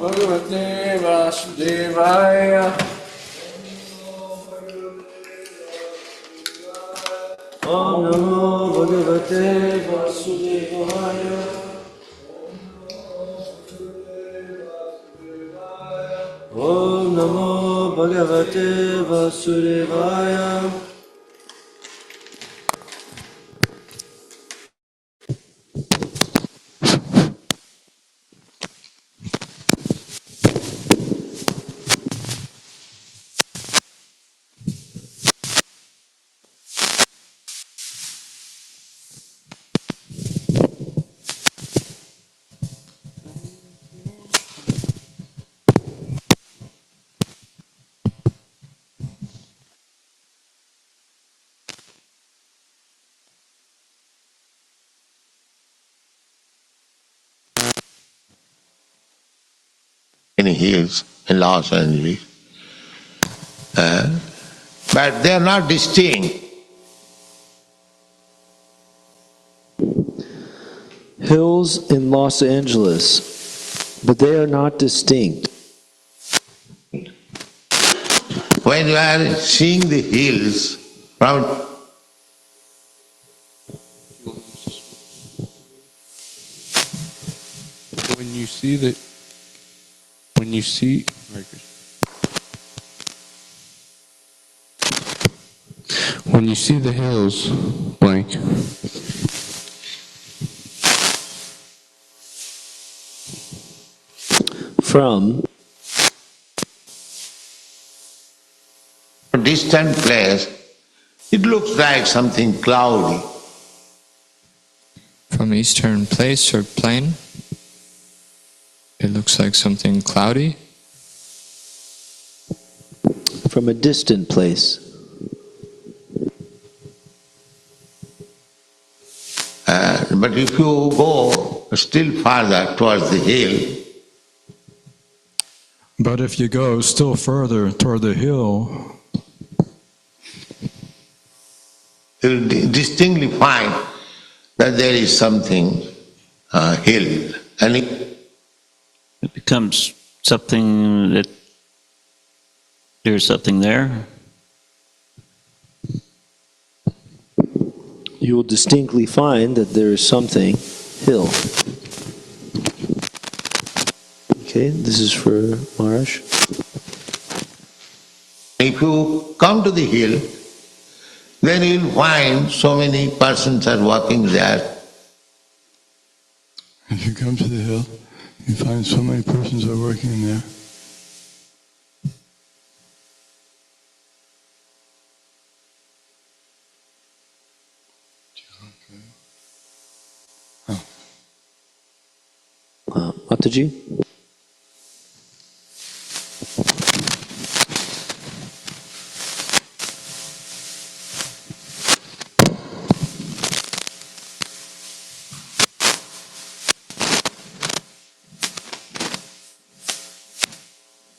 Bhagavate Vasudevaya. Om Namo Bhagavate Vasudevaya. Om Namo Bhagavate Vasudevaya. Many hills in Los Angeles, but they are not distinct. Hills in Los Angeles, but they are not distinct. When you are seeing the hills from when you see Hare Krishna. When you see the hills, like From a distant place, it looks like something cloudy. From eastern place or plain, it looks like something cloudy. from a distant place. But if you go still farther towards the hill, But if you go still further toward the hill, you'll distinctly find that there is something hill. And It becomes something that there's something there. You will distinctly find that there is something hill. Okay, this is for Maharaj. If you come to the hill, then you'll find so many persons are walking there. If you come to the hill, you find so many persons are working there. Mataji?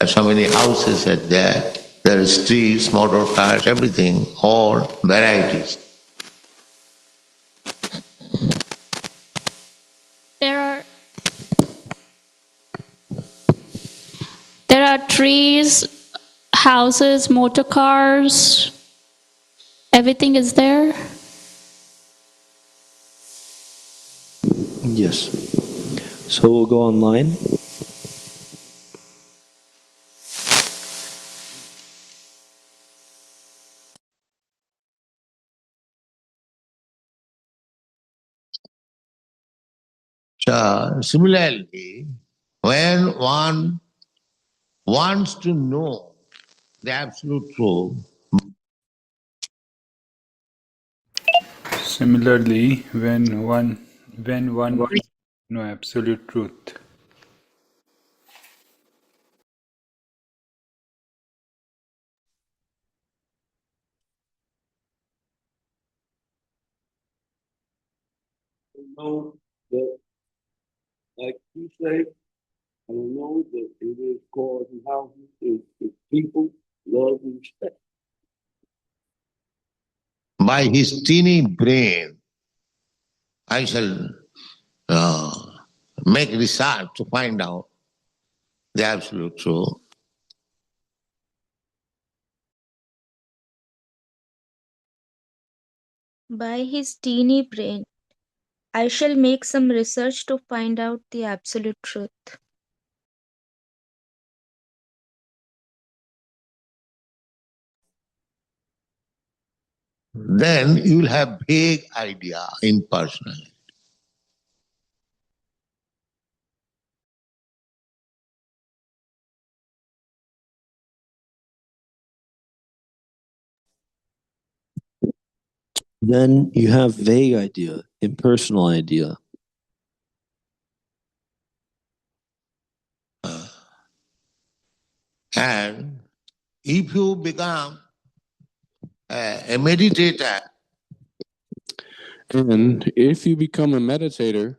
So many houses are there. There are streets, motor cars, everything, all varieties. There are there are trees, houses, motor cars. Everything is there. Yes. So we'll go online. So similarly, when one wants to know the absolute truth, Similarly, when one wants to know absolute truth, Know that, like you say, I don't know that it is cars and houses, it's people, love and respect. by his teeny brain, I shall make research to find out the absolute truth. By his teeny brain, I shall make some research to find out the absolute truth. Then you will have vague idea impersonally. Then you have vague idea, impersonal idea. And if you become a meditator, And if you become a meditator,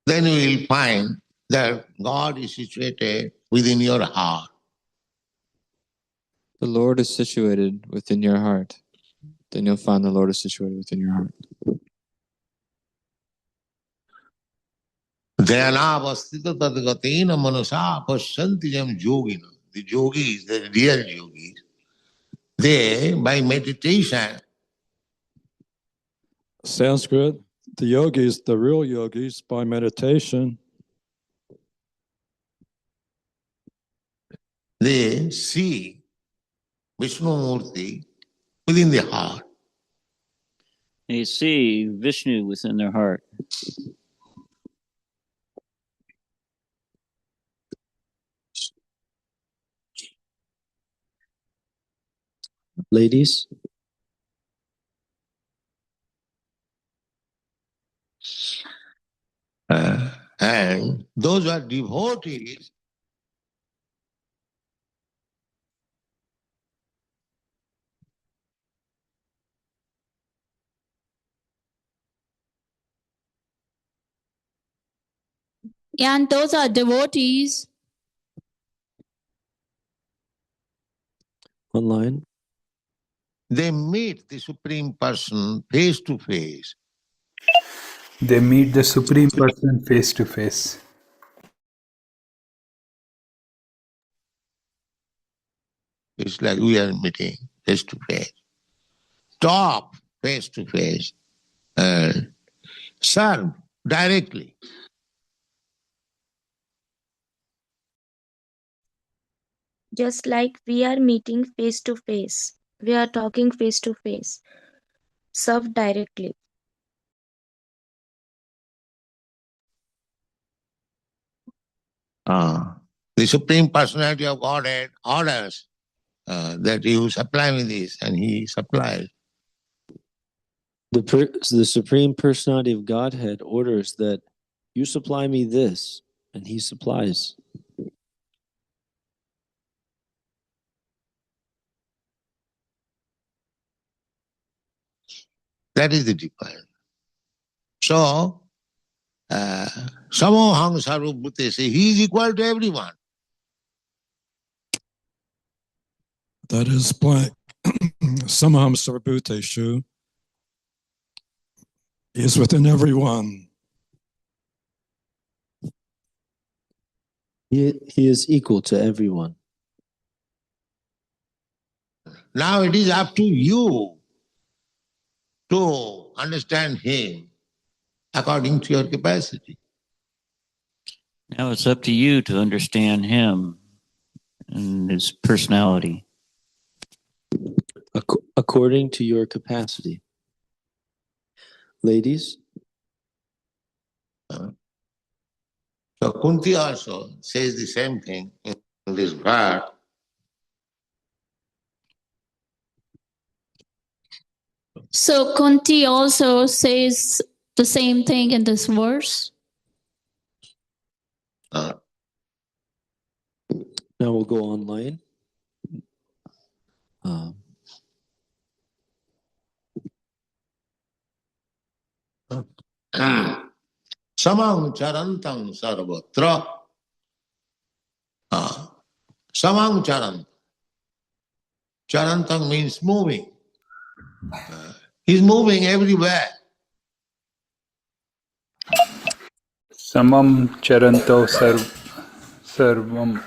then you will find that God is situated within your heart. The Lord is situated within your heart. Then you'll find the Lord is situated within your heart. Dhyanavastita tadgatena manasa pasyanti jam yogina. The yogis, the real yogis, they, by meditation, Sanskrit, the yogis, the real yogis, by meditation, they see Vishnu Murti within the heart. They see Vishnu within their heart. Ladies? And those who are devotees, And those are devotees. Online? they meet the Supreme Person face to face. they meet the Supreme Person face to face. It's like we are meeting face to face. Talk face to face. And serve directly. Just like we are meeting face to face, we are talking face to face. Serve directly. The Supreme Personality of Godhead orders that you supply me this, and he supplies. The Supreme Personality of Godhead orders that you supply me this, and he supplies. That is the difference. So, Samohang Sarvabhuteshe, he is equal to everyone. That is why Samaham Sarvabhuteshu is within everyone. He is equal to everyone. Now it is up to you to understand him according to your capacity. Now it's up to you to understand him and his personality. According to your capacity. Ladies? So Kunti also says the same thing in this verse. So Kunti also says the same thing in this verse. Now we'll go online. Samang charantang sarvatra. Samang charantang. Charantang means moving. He's moving everywhere. Samam charanto sarvam.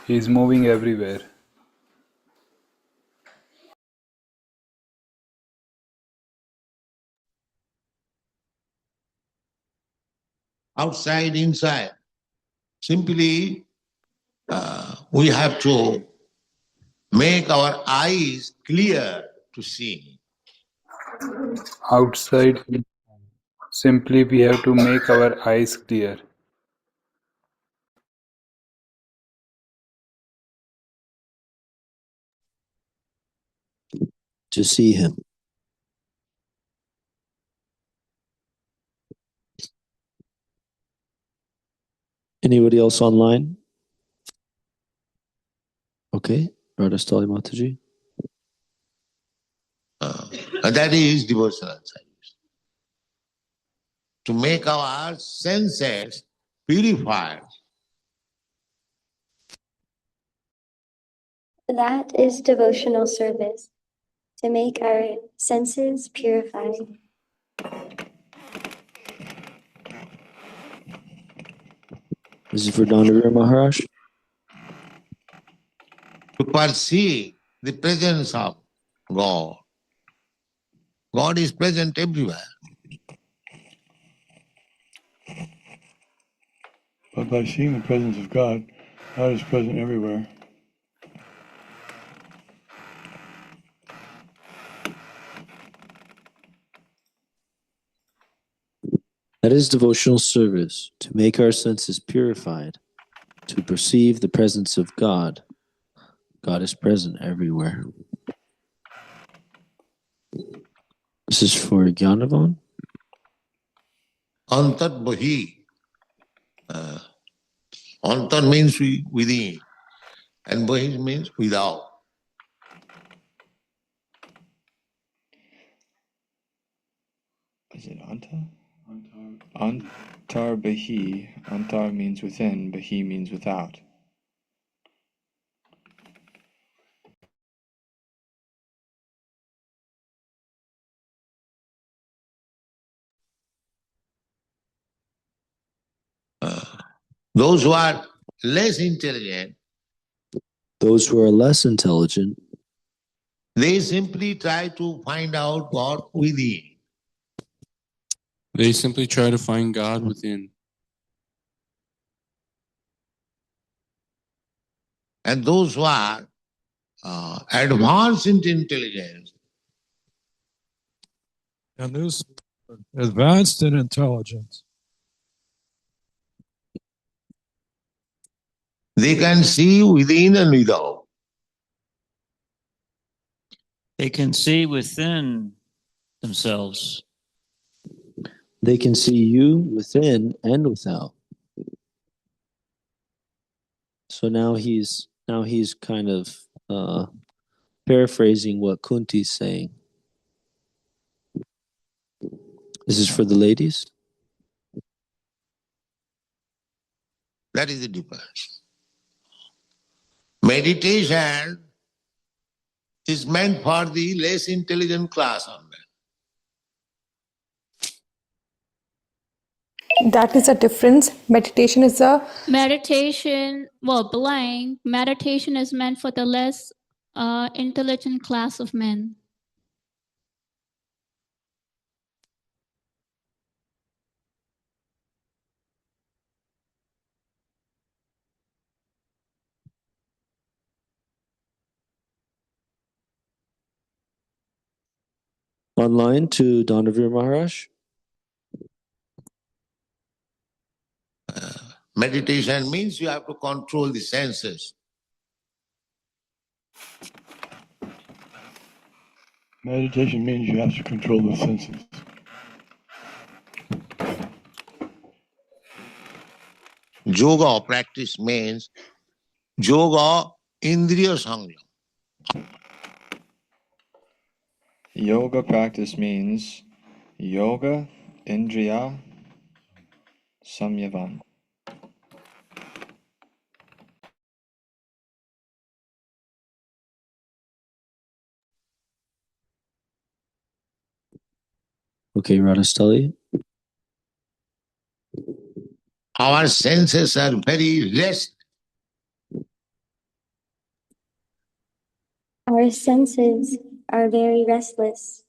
He is moving everywhere. Outside, inside. Simply, we have to make our eyes clear to see. Outside, simply we have to make our eyes clear. To see him. Anybody else online? Okay, Radha Stali Mataji. And that is devotional service. To make our senses purified. That is devotional service, to make our senses purified. This is for Dandavir Maharaj. To perceive the presence of God. God is present everywhere. But by seeing the presence of God, God is present everywhere. That is devotional service, to make our senses purified, to perceive the presence of God. God is present everywhere. This is for Gyanavan. Antat Bahi. Antar means within, and Bahi means without. Is it Anta? Antar Bahi. Antar means within, Bahi means without. Those who are less intelligent, they simply try to find out God within. They simply try to find God within. And those who are advanced in intelligence, And those advanced in intelligence, they can see within and without. They can see within themselves. They can see you within and without. So now he's kind of paraphrasing what Kunti's saying. This is for the ladies? That is the difference. Meditation is meant for the less intelligent class only. That is a difference. Meditation is a Meditation, blank. Meditation is meant for the less intelligent class of men. Online to Dandavir Maharaj? Meditation means you have to control the senses. Meditation means you have to control the senses. Yoga practice means yoga indriya sangyam. Yoga practice means yoga indriya samyavam. Okay, Radhastali. Our senses are very restless. Our senses are very restless.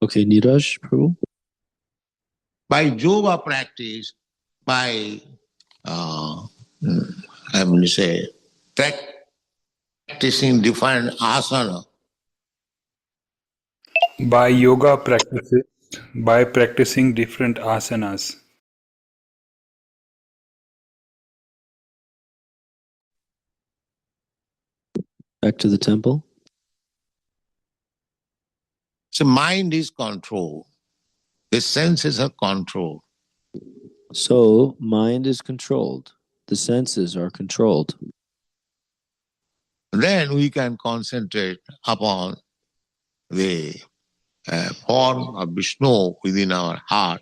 Okay, Niraj, Prabhu. By yoga practice, by I mean to say, practicing different asana, By yoga practices, by practicing different asanas. Back to the temple. so mind is controlled. The senses are controlled. So mind is controlled. The senses are controlled. Then we can concentrate upon the form of Vishnu within our heart.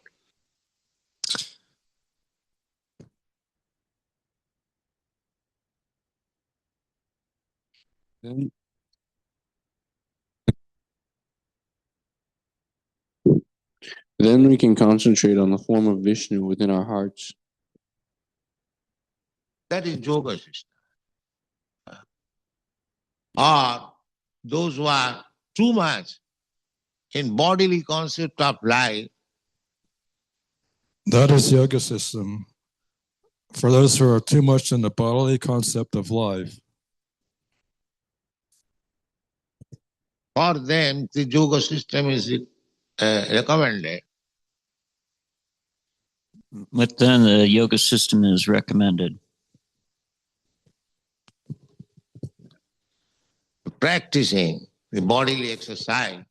Then we can concentrate on the form of Vishnu within our hearts. That is yoga system. Or those who are too much in bodily concept of life, that is yoga system. For those who are too much in the bodily concept of life, for them the yoga system is recommended. But then the yoga system is recommended. Practicing the bodily exercise.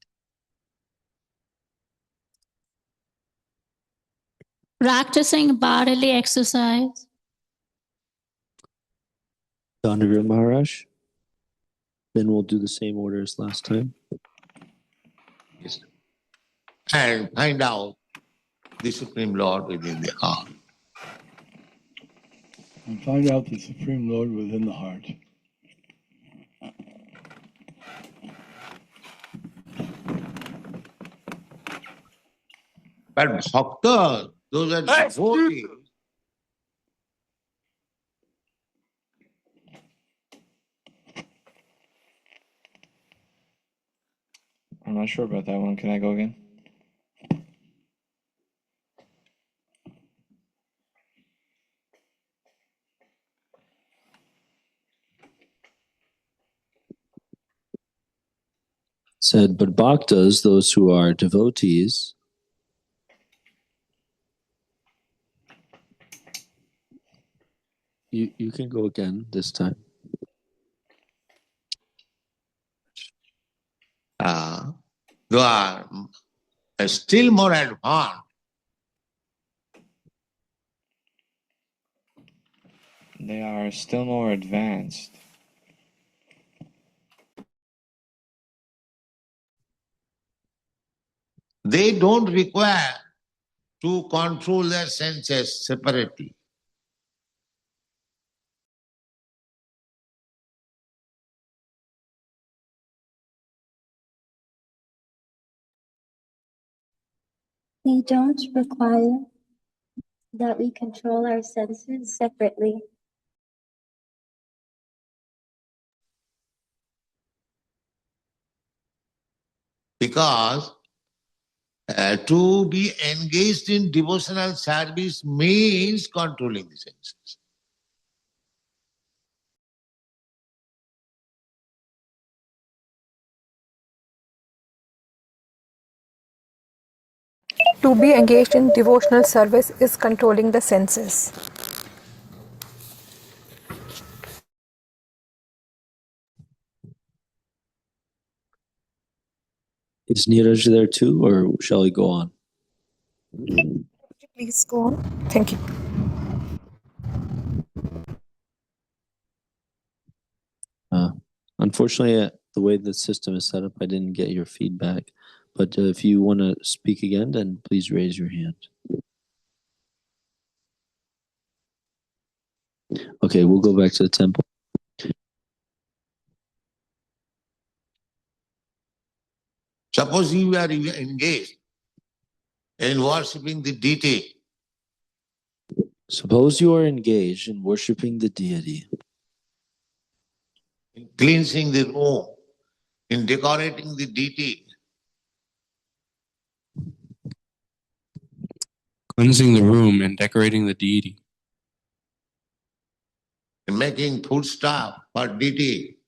Practicing bodily exercise. Dandavir Maharaj. Then we'll do the same order as last time. Yes. And find out the Supreme Lord within the heart. And find out the Supreme Lord within the heart. But bhakta, those are devotees. I'm not sure about that one. Can I go again? Said, but bhaktas, those who are devotees, you can go again this time. You are still more advanced. They are still more advanced. They don't require to control their senses separately. We don't require that we control our senses separately. Because to be engaged in devotional service means controlling the senses. To be engaged in devotional service is controlling the senses. Is Neeraj there too, or shall we go on? Please go on. Thank you. Unfortunately, the way the system is set up, I didn't get your feedback. But if you want to speak again, then please raise your hand. Okay, we'll go back to the temple. Suppose you are engaged in worshipping the deity. Suppose you are engaged in worshipping the deity, in cleansing the room, in decorating the deity, Cleansing the room and decorating the deity. in making food stuff for deity,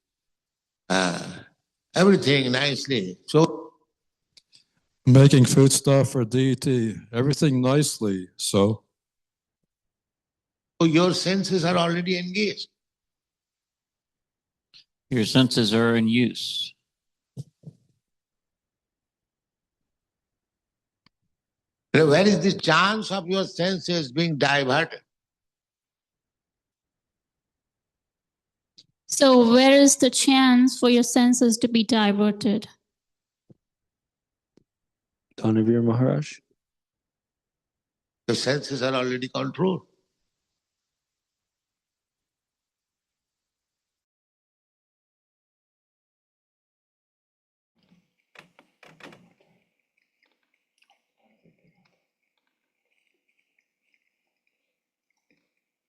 everything nicely. So Making food stuff for deity, everything nicely. So your senses are already engaged. Your senses are in use. Where is the chance of your senses being diverted? So where is the chance for your senses to be diverted? Dhanavir Maharaj? The senses are already controlled.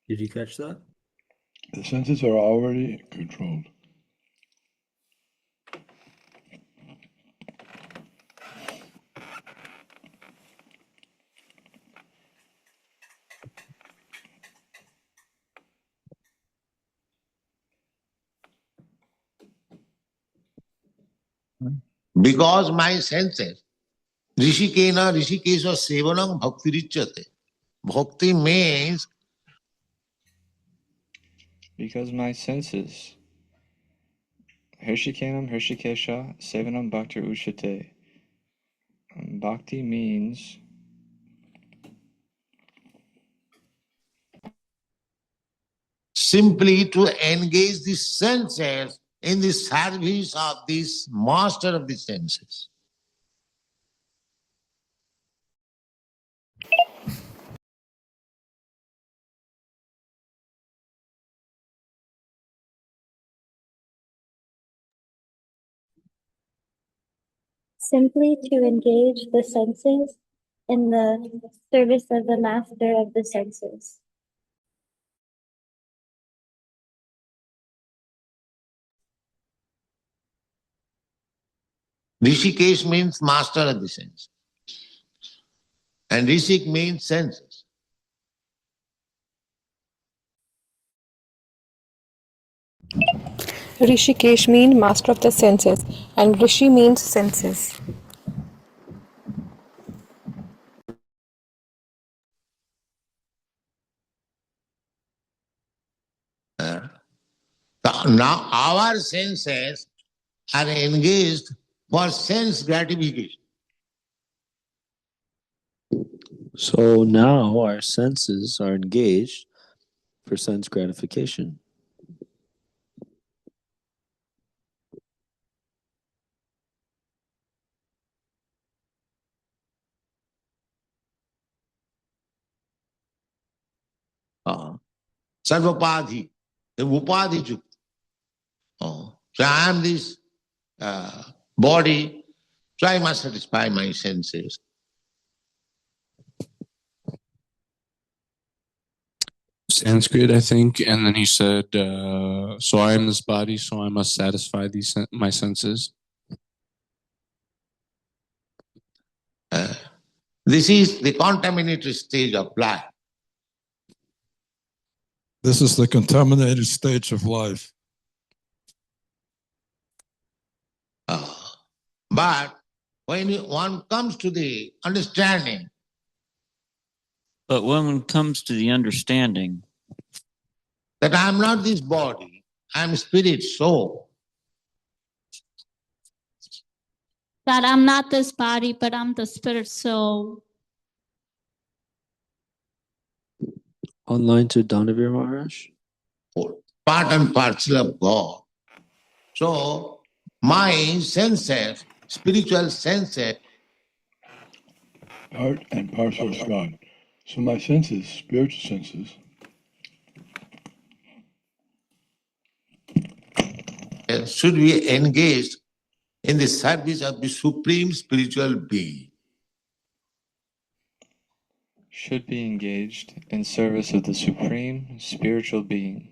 Did you catch that? The senses are already controlled. Because my senses, Rishikena Rishikesha Sevanam Bhakti Richate. Bhakti means Because my senses. Hirshikanam Hirshikesha Sevanam Bhaktir Ushate. Bhakti means simply to engage the senses in the service of this master of the senses. Simply to engage the senses in the service of the master of the senses. Rishikesh means master of the sense. And Rishik means senses. Rishikesh means master of the senses, and Rishi means senses. Now our senses are engaged for sense gratification. So now our senses are engaged for sense gratification. Sarvapadhi, the upadhi jukta. So I am this body, so I must satisfy my senses. Sanskrit, I think, and then he said, so I am this body, so I must satisfy my senses. This is the contaminated stage of life. This is the contaminated stage of life. But when one comes to the understanding, But when one comes to the understanding that I am not this body, I am spirit, soul. That I'm not this body, but I'm the spirit soul. Online to Danavir Maharaj. Part and parcel of God. So my senses, spiritual senses, part and parcel of God. So my senses, spiritual senses, should be engaged in the service of the Supreme Spiritual Being. Should be engaged in service of the Supreme Spiritual Being.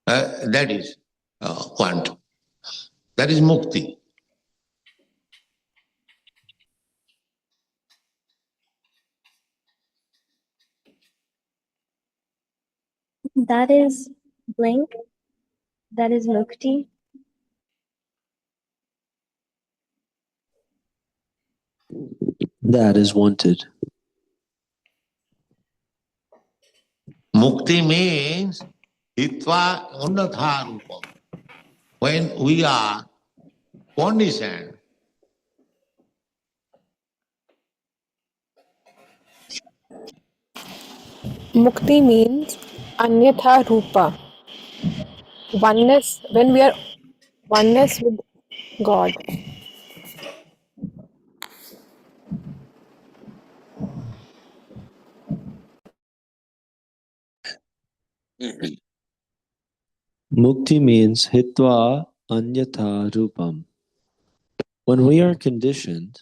That is quantum. That is mukti. That is blank. That is mukti. That is wanted. Mukti means hitva unnatha rupam. When we are conditioned, Mukti means anyatha rupa. Oneness, when we are oneness with God. Mukti means hitva anyatha rupam. When we are conditioned,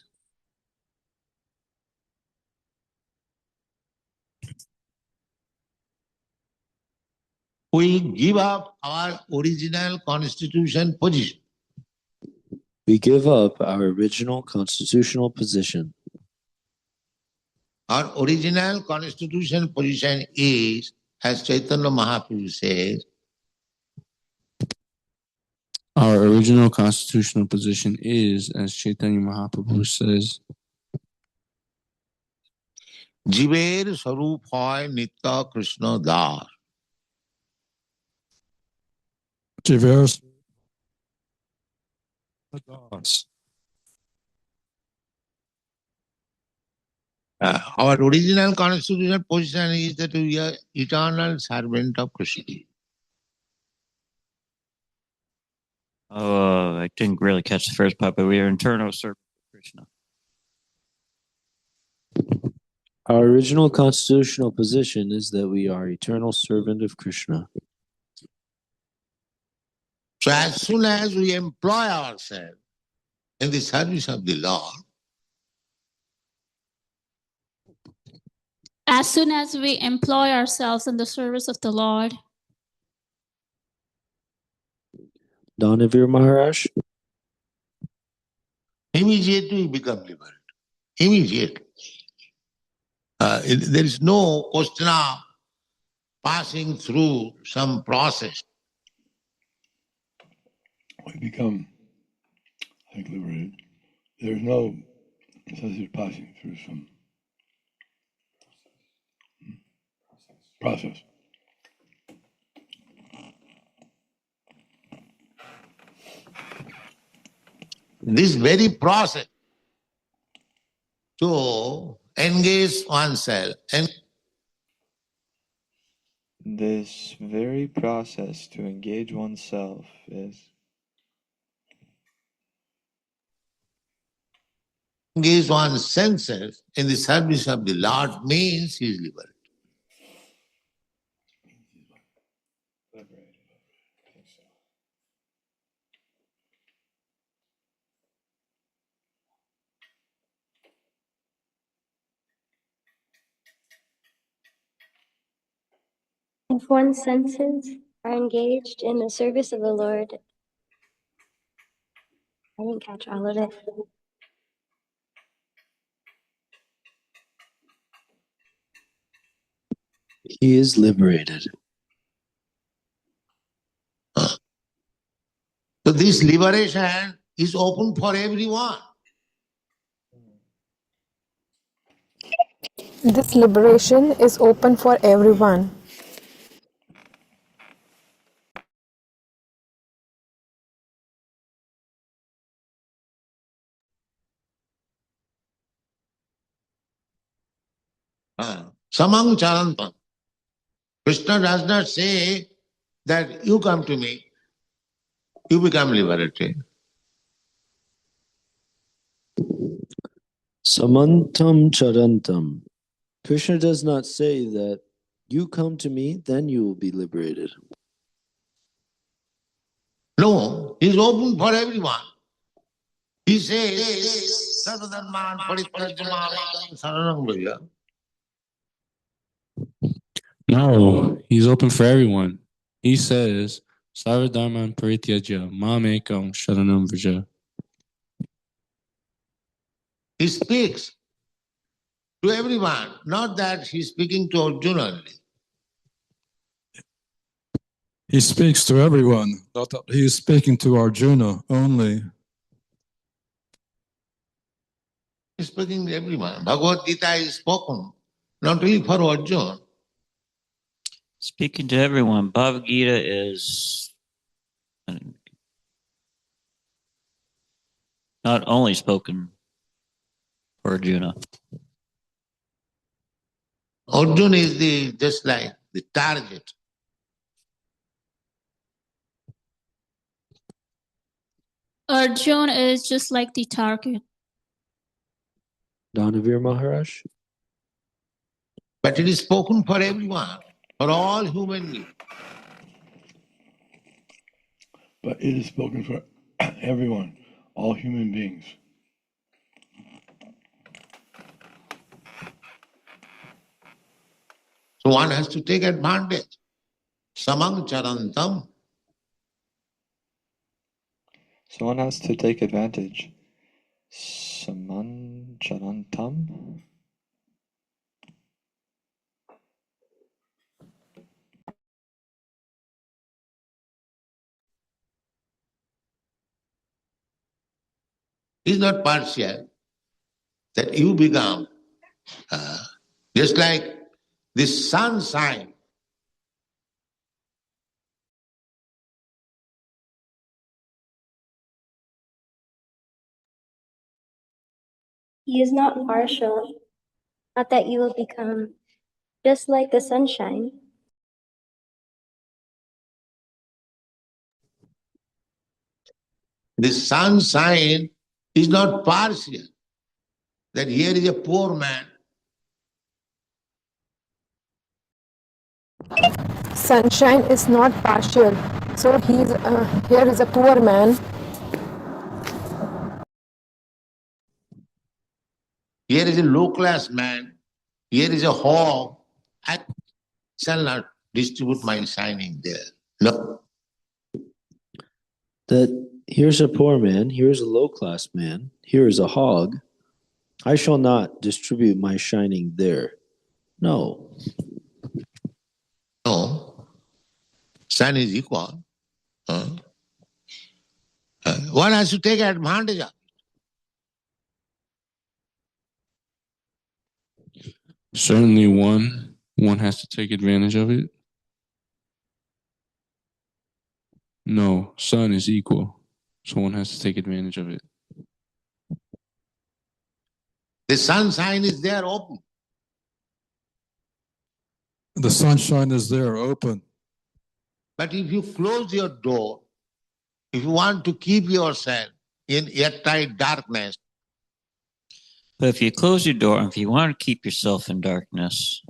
we give up our original constitution position. we give up our original constitutional position. Our original constitutional position is, as Chaitanya Mahaprabhu says, Our original constitutional position is, as Chaitanya Mahaprabhu says, Jiver Sarup Hoy Nitya Krishna Dar. Jiver Our original constitutional position is that we are eternal servant of Krishna. Oh, I didn't really catch the first part, but we are internal servant of Krishna. Our original constitutional position is that we are eternal servant of Krishna. So as soon as we employ ourselves in the service of the Lord, As soon as we employ ourselves in the service of the Lord, Danavir Maharaj? Immediately we become liberated. Immediately. There is no question of passing through some process. We become liberated. There's no necessity of passing through some process. This very process to engage oneself and This very process to engage oneself is engage one's senses in the service of the Lord means he is liberated. If one's senses are engaged in the service of the Lord, I didn't catch all of it. He is liberated. So this liberation is open for everyone. This liberation is open for everyone. Samang charantam. Krishna does not say that you come to me, you become liberated. Samantam charantam. Krishna does not say that you come to me, then you will be liberated. No, he is open for everyone. He says, Sarvadharman parityajaman saranam vraja. No, he's open for everyone. He says, Sarvadharman parityaja mamekam sharanam vraja. He speaks to everyone, not that he is speaking to Arjuna only. He speaks to everyone, not that he is speaking to Arjuna only. He is speaking to everyone. Bhagavad Gita is spoken, not only for Arjuna. Speaking to everyone, Bhagavad Gita is not only spoken for Arjuna. Arjuna is just like the target. Arjuna is just like the target. Danavir Maharaj? But it is spoken for everyone, for all human beings. But it is spoken for everyone, all human beings. So one has to take advantage. Samang charantam. so one has to take advantage. Saman charantam. Is not partial, that you become just like this sunshine. He is not partial, not that you will become just like the sunshine. This sunshine is not partial, that here is a poor man. Sunshine is not partial. So here is a poor man. Here is a low-class man. Here is a hog. I shall not distribute my shining there. No. that here's a poor man, here's a low-class man, here is a hog. I shall not distribute my shining there. No. No. Sun is equal. One has to take advantage of it. Certainly one has to take advantage of it. No, sun is equal. So one has to take advantage of it. The sunshine is there open. The sunshine is there, open. But if you close your door, if you want to keep yourself in airtight darkness, But if you close your door, if you want to keep yourself in darkness,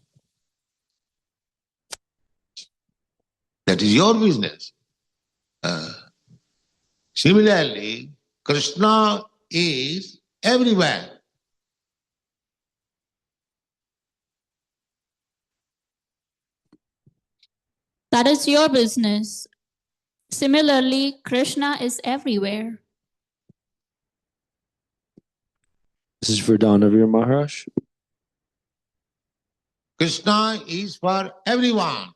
that is your business. Similarly, Krishna is everywhere. That is your business. Similarly, Krishna is everywhere. This is for Danavir Maharaj. Krishna is for everyone.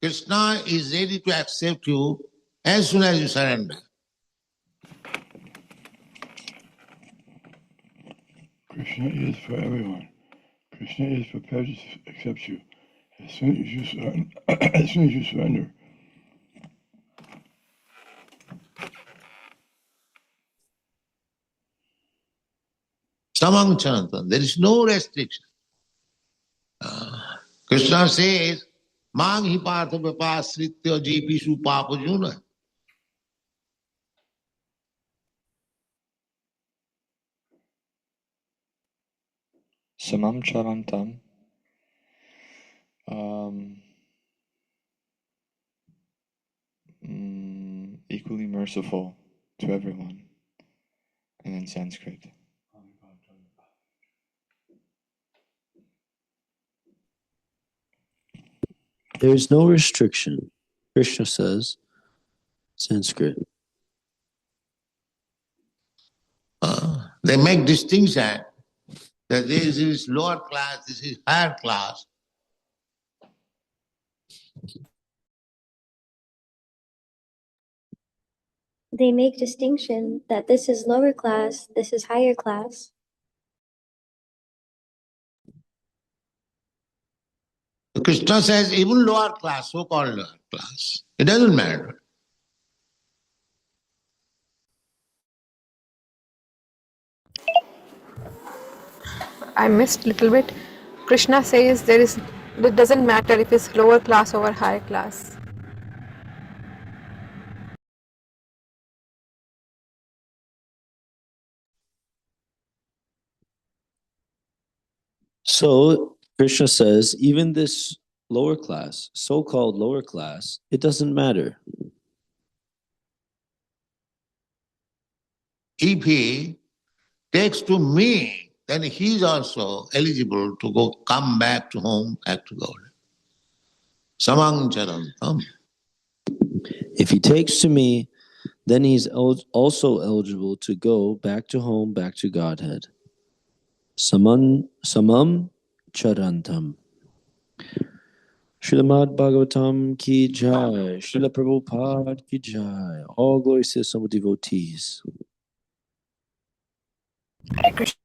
Krishna is ready to accept you as soon as you surrender. Krishna is for everyone. Krishna is prepared to accept you as soon as you surrender. As soon as you surrender. Samang Chantan, there is no restriction. Krishna says, Mang hi partha vipasritya jeepishu papajuna. Samam charantam. Equally merciful to everyone. And in Sanskrit. There is no restriction. Krishna says, Sanskrit. They make distinction that this is lower class, this is higher class. They make distinction that this is lower class, this is higher class. Krishna says even lower class, so-called lower class. It doesn't matter. I missed a little bit. Krishna says it doesn't matter if it's lower class or higher class. So Krishna says, even this lower class, so-called lower class, it doesn't matter. If he takes to me, then he is also eligible to come back to home, back to God. Samang charantam. If he takes to me, then he's also eligible to go back to home, back to Godhead. Samam charantam. Srimad Bhagavatam ki jai. Srila Prabhupada ki jai. All glory to some devotees. Hare Krishna.